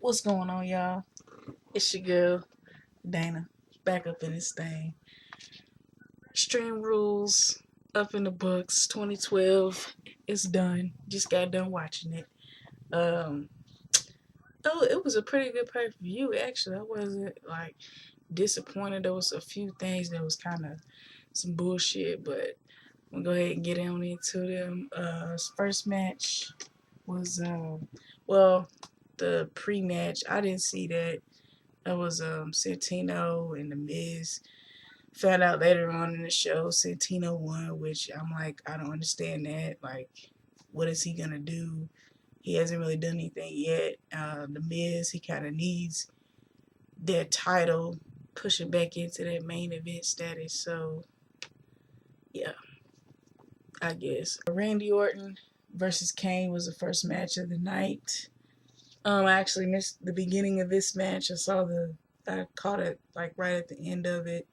What's going on, y'all? It's your girl, Dana, back up in this thing. Extreme Rules, up in the books, 2012. It's done. Just got done watching it. Um, it was a pretty good pay-per-view, actually. I wasn't, disappointed. There was a few things that was kind of some bullshit, but we'll go ahead and get on into them. First match was, the pre-match. I didn't see that. That was Santino and The Miz. Found out later on in the show Santino won, which I'm like, I don't understand that. Like, what is he gonna do? He hasn't really done anything yet. The Miz, he kind of needs that title, pushing back into that main event status. So, yeah, I guess. Randy Orton versus Kane was the first match of the night. I actually missed the beginning of this match. I caught it like right at the end of it,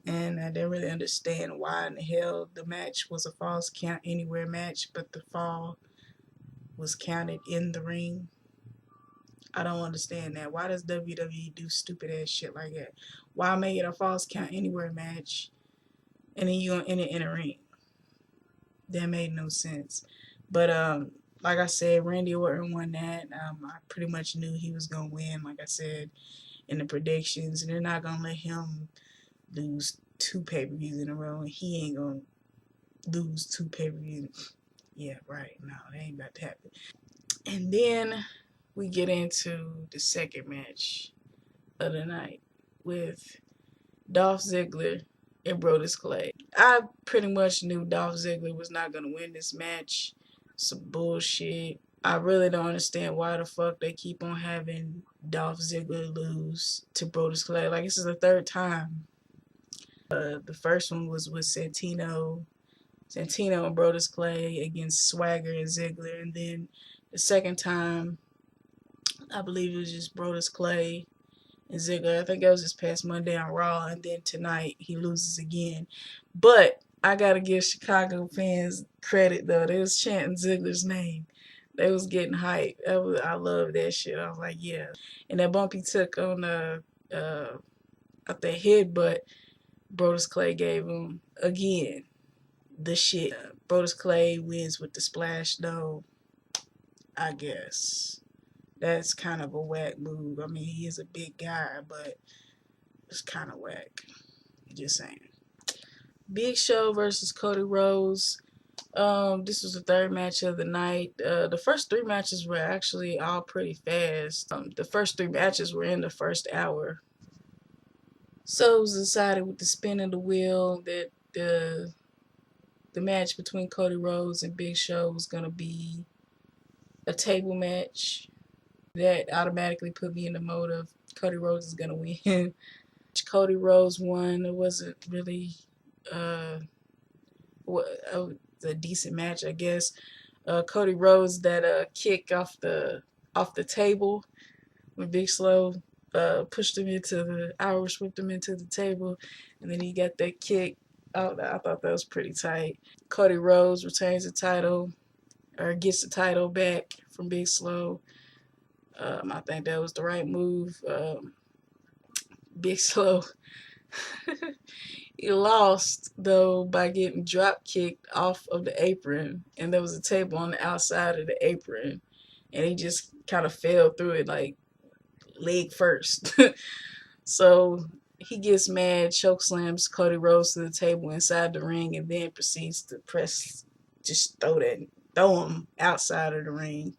and I didn't really understand why in the hell the match was a falls count anywhere match, but the fall was counted in the ring. I don't understand that. Why does WWE do stupid ass shit like that? Why make it a falls count anywhere match, and then you gonna end it in a ring? That made no sense. But like I said, Randy Orton won that. I pretty much knew he was gonna win. Like I said in the predictions, and they're not gonna let him lose 2 pay-per-views in a row, and he ain't gonna lose 2 pay-per-views. Yeah, right. No, that ain't about to happen. And then we get into the second match of the night with Dolph Ziggler and Brodus Clay. I pretty much knew Dolph Ziggler was not gonna win this match. Some bullshit. I really don't understand why the fuck they keep on having Dolph Ziggler lose to Brodus Clay. Like, this is the 3rd time. The first one was with Santino and Brodus Clay against Swagger and Ziggler. And then the second time, I believe it was just Brodus Clay and Ziggler. I think that was this past Monday on Raw. And then tonight, he loses again. But I got to give Chicago fans credit, though. They was chanting Ziggler's name. They was getting hyped. I love that shit. I was like, yeah. And that bump he took on out the headbutt Brodus Clay gave him again. The shit. Brodus Clay wins with the splash, though. I guess that's kind of a whack move. I mean, he is a big guy, but it's kind of whack. Just saying. Big Show versus Cody Rhodes. This was the 3rd match of the night. The first 3 matches were actually all pretty fast. The first 3 matches were in the first hour. So it was decided with the spin of the wheel that the match between Cody Rhodes and Big Show was going to be a table match. That automatically put me in the mode of Cody Rhodes is going to win. Cody Rhodes won. It wasn't really a decent match, I guess. Cody Rhodes, that kick off the table when Big Slow pushed him into the Irish, whipped him into the table, and then he got that kick. I thought that was pretty tight. Cody Rhodes retains the title, or gets the title back from Big Slow. I think that was the right move. Big Slow, he lost, though, by getting drop kicked off of the apron, and there was a table on the outside of the apron, and he just kind of fell through it, like, leg first. So he gets mad, chokeslams Cody Rhodes to the table inside the ring, and then proceeds to throw him outside of the ring.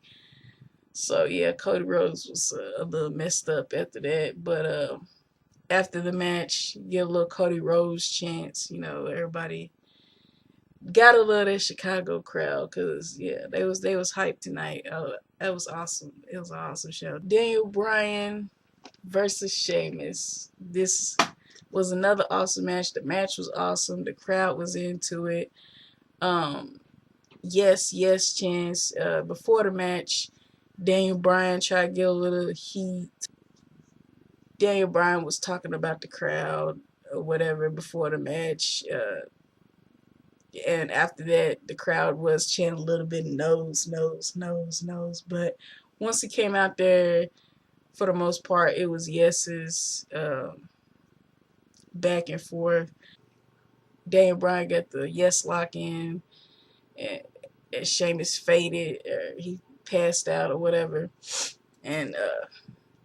So yeah, Cody Rhodes was a little messed up after that. But after the match, you get a little Cody Rhodes chants. You know, everybody gotta love that Chicago crowd, cause yeah, they was hyped tonight. That was awesome. It was an awesome show. Daniel Bryan versus Sheamus. This was another awesome match. The match was awesome. The crowd was into it. Yes chance. Before the match, Daniel Bryan tried to get a little heat. Daniel Bryan was talking about the crowd or whatever before the match. And after that, the crowd was chanting a little bit nose. But once he came out there, for the most part, it was yeses, back and forth. Daniel Bryan got the yes lock in, and, and Sheamus faded. He passed out or whatever. And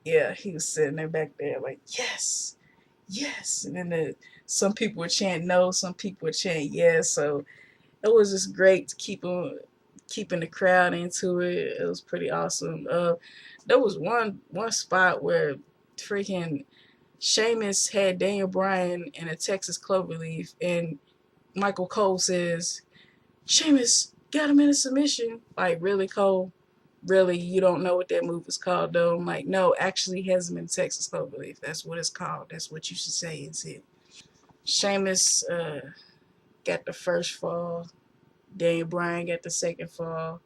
yeah, he was sitting there back there like, yes, yes. And then some people would chant no, some people would chant yes. So it was just great to keeping the crowd into it. It was pretty awesome. There was one spot where freaking Sheamus had Daniel Bryan in a Texas cloverleaf, and Michael Cole says, "Sheamus got him in a submission." Like, really, Cole? Really, you don't know what that move is called, though? I'm like, no, actually, he has him in Texas cloverleaf. That's what it's called. That's what you should say. Is it? Sheamus got the first fall. Daniel Bryan got the second fall.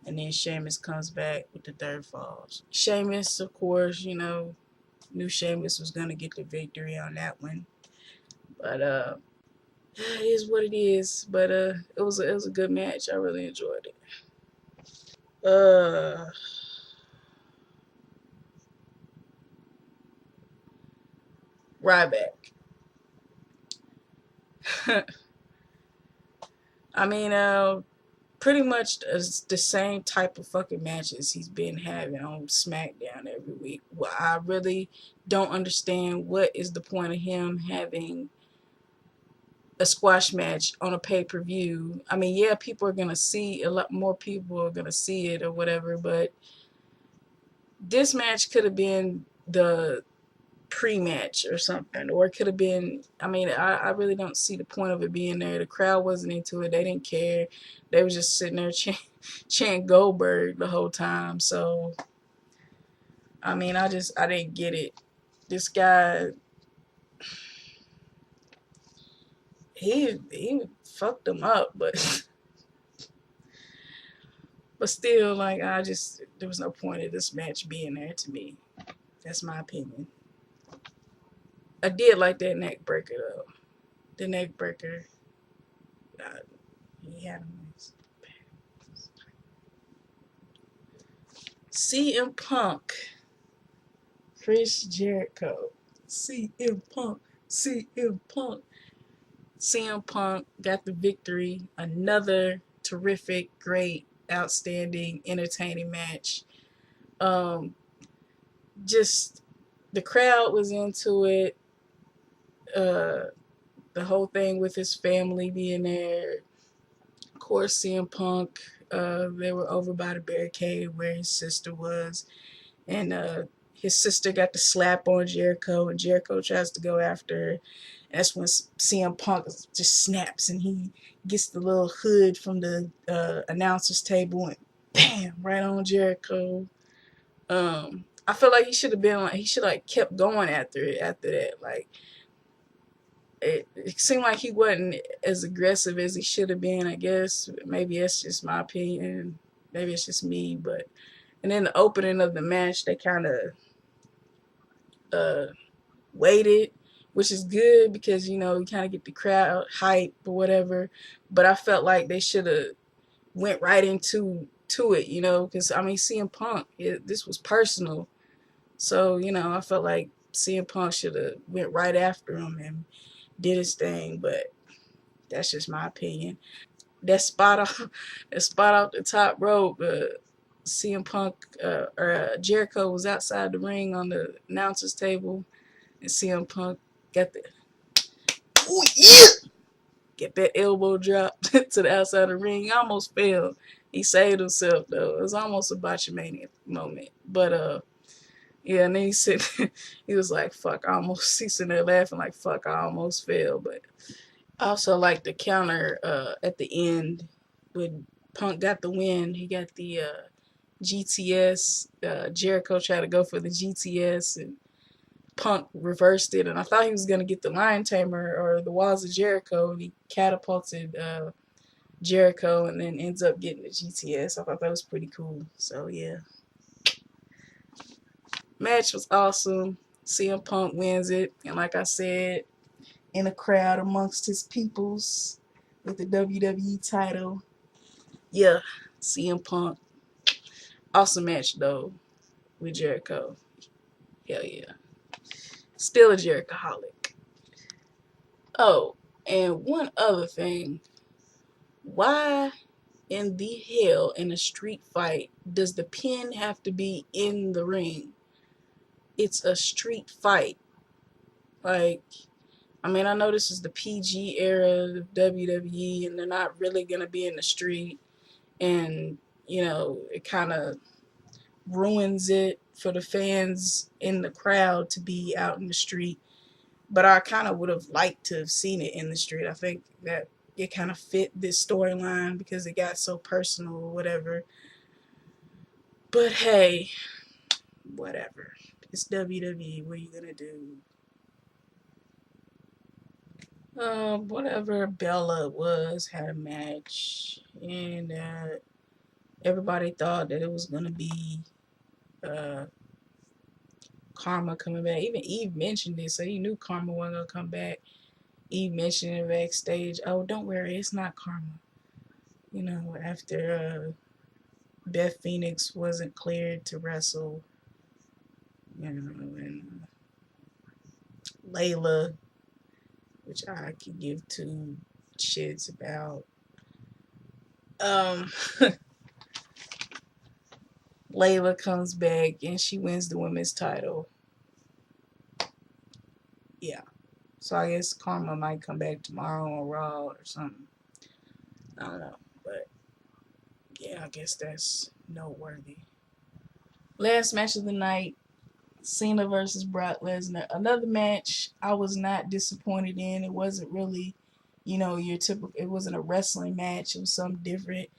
And then Sheamus comes back with the third fall. Sheamus, of course, knew Sheamus was going to get the victory on that one. But it is what it is. But it was a good match. I really enjoyed it. Ryback. I mean, pretty much the same type of fucking matches he's been having on SmackDown every week. Well, I really don't understand what is the point of him having a squash match on a pay-per-view. I mean, yeah, people are gonna see, a lot more people are gonna see it or whatever, but this match could have been the pre-match or something, or it could have been, I mean, I really don't see the point of it being there. The crowd wasn't into it. They didn't care. They were just sitting there chanting Goldberg the whole time. So, I mean, I didn't get it. This guy, he fucked them up, but but still, like, there was no point of this match being there to me. That's my opinion. I did like that neck breaker though. The neck breaker, he had him. CM Punk, Chris Jericho, CM Punk, CM Punk. CM Punk got the victory. Another terrific, great, outstanding, entertaining match. Just the crowd was into it. The whole thing with his family being there. Of course, CM Punk. They were over by the barricade where his sister was, and his sister got the slap on Jericho, and Jericho tries to go after her. And that's when CM Punk just snaps, and he gets the little hood from the announcer's table, and bam, right on Jericho. I feel like he should have been like, he should like kept going after it after that. Like, it seemed like he wasn't as aggressive as he should have been. I guess maybe that's just my opinion. Maybe it's just me, but and then the opening of the match, they kind of waited, which is good because you kind of get the crowd hype or whatever. But I felt like they should have went right into it, because I mean CM Punk, this was personal, so I felt like CM Punk should have went right after him and did his thing. But that's just my opinion. That spot off, that spot off the top rope. CM Punk or Jericho was outside the ring on the announcer's table, and CM Punk got the oh yeah, get that elbow drop to the outside of the ring. He almost fell. He saved himself though. It was almost a botchamania moment, but yeah. And then he said he was like, "Fuck!" I almost he's sitting there laughing like, "Fuck!" I almost fell, but I also like the counter at the end when Punk got the win. He got the GTS. Jericho tried to go for the GTS, and Punk reversed it. And I thought he was going to get the Lion Tamer or the Walls of Jericho, and he catapulted Jericho and then ends up getting the GTS. I thought that was pretty cool. So, yeah. Match was awesome. CM Punk wins it. And like I said, in a crowd amongst his peoples with the WWE title. Yeah, CM Punk. Awesome match, though, with Jericho. Hell yeah. Still a Jerichoholic. Oh, and one other thing. Why in the hell in a street fight does the pin have to be in the ring? It's a street fight. Like, I mean, I know this is the PG era of WWE, and they're not really going to be in the street. And, you know, it kind of ruins it for the fans in the crowd to be out in the street. But I kind of would have liked to have seen it in the street. I think that it kind of fit this storyline because it got so personal or whatever. But hey, whatever. It's WWE. What are you going to do? Whatever Bella was had a match, and everybody thought that it was gonna be Karma coming back. Even Eve mentioned it, so you knew Karma wasn't gonna come back. Eve mentioned it backstage. Oh, don't worry, it's not Karma. You know, after Beth Phoenix wasn't cleared to wrestle, you know, and Layla, which I could give two shits about. Layla comes back and she wins the women's title. Yeah. So I guess Karma might come back tomorrow on Raw or something. I don't know. But yeah, I guess that's noteworthy. Last match of the night, Cena versus Brock Lesnar. Another match I was not disappointed in. It wasn't really, you know, your typical, it wasn't a wrestling match. It was something different.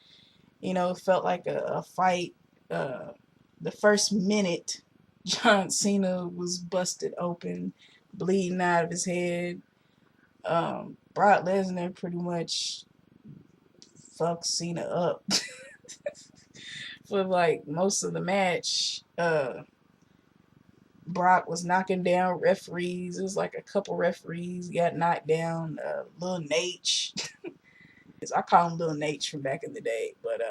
You know, it felt like a fight. The first minute, John Cena was busted open, bleeding out of his head. Brock Lesnar pretty much fucked Cena up for like most of the match. Brock was knocking down referees. It was like a couple referees got knocked down. Lil Nate, I call him Lil Nate from back in the day, but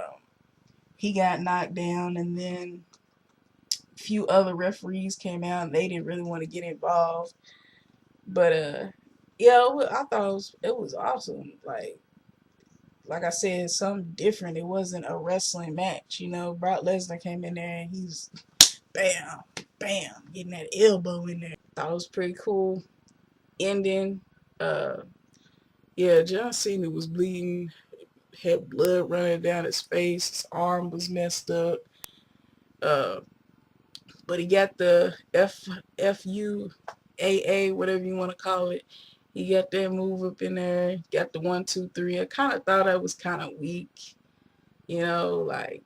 he got knocked down, and then a few other referees came out and they didn't really want to get involved. But yeah, I thought it was awesome. Like I said, something different. It wasn't a wrestling match, you know. Brock Lesnar came in there and he's bam, bam, getting that elbow in there. Thought it was pretty cool. Ending. Yeah, John Cena was bleeding, had blood running down his face, his arm was messed up. But he got the FUAA, whatever you want to call it. He got that move up in there, got the 1, 2, 3. I kind of thought that was kind of weak, you know, like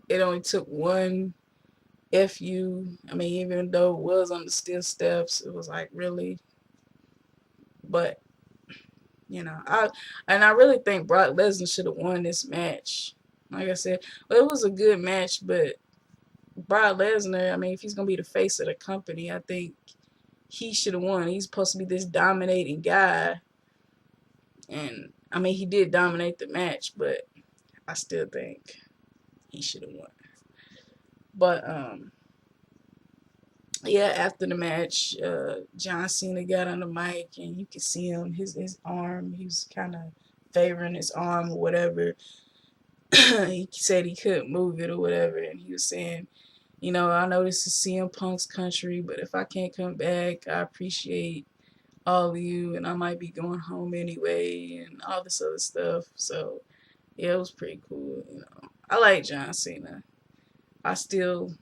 it only took one FU. I mean, even though it was on the steel steps, it was like really, but you know, I really think Brock Lesnar should have won this match. Like I said, well, it was a good match, but Brock Lesnar, I mean, if he's gonna be the face of the company, I think he should have won. He's supposed to be this dominating guy, and I mean, he did dominate the match, but I still think he should have won. But yeah, after the match, John Cena got on the mic, and you could see him, his arm, he was kind of favoring his arm or whatever. He said he couldn't move it or whatever, and he was saying, you know, I know this is CM Punk's country, but if I can't come back, I appreciate all of you, and I might be going home anyway, and all this other stuff. So yeah, it was pretty cool. You know, I like John Cena. I still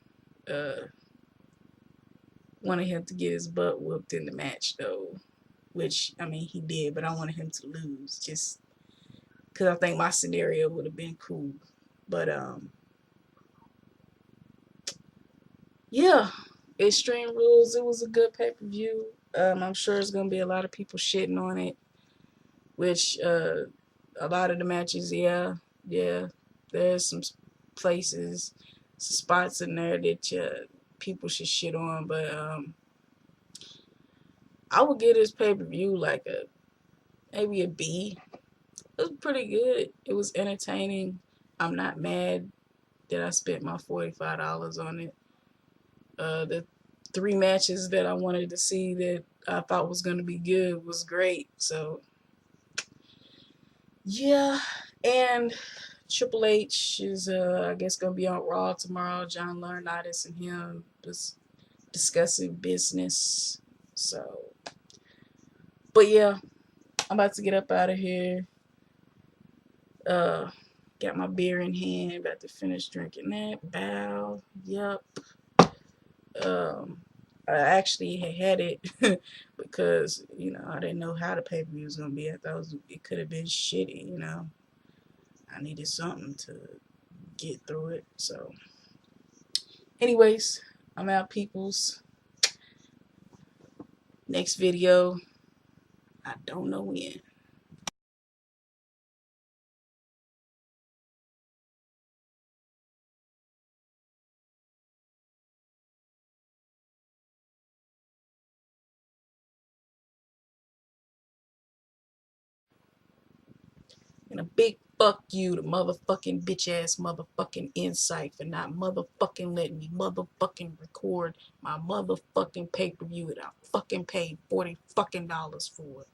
wanted him to get his butt whooped in the match though, which I mean he did, but I wanted him to lose just because I think my scenario would have been cool. But yeah, Extreme Rules. It was a good pay-per-view. I'm sure there's gonna be a lot of people shitting on it, which a lot of the matches, yeah, there's some places, some spots in there that people should shit on, but I would give this pay-per-view like maybe a B. It was pretty good. It was entertaining. I'm not mad that I spent my $45 on it. The 3 matches that I wanted to see that I thought was going to be good was great. So, yeah. And Triple H is, I guess, going to be on Raw tomorrow. John Laurinaitis and him just discussing business. So, but yeah, I'm about to get up out of here. Got my beer in hand, about to finish drinking that. Bow. Yup. I actually had it because, I didn't know how the pay-per-view was going to be. I thought it could have been shitty, I needed something to get through it. So, anyways, I'm out, peoples. Next video, I don't know when. And a big fuck you to motherfucking bitch ass motherfucking Insight for not motherfucking letting me motherfucking record my motherfucking pay-per-view that I fucking paid $40 for.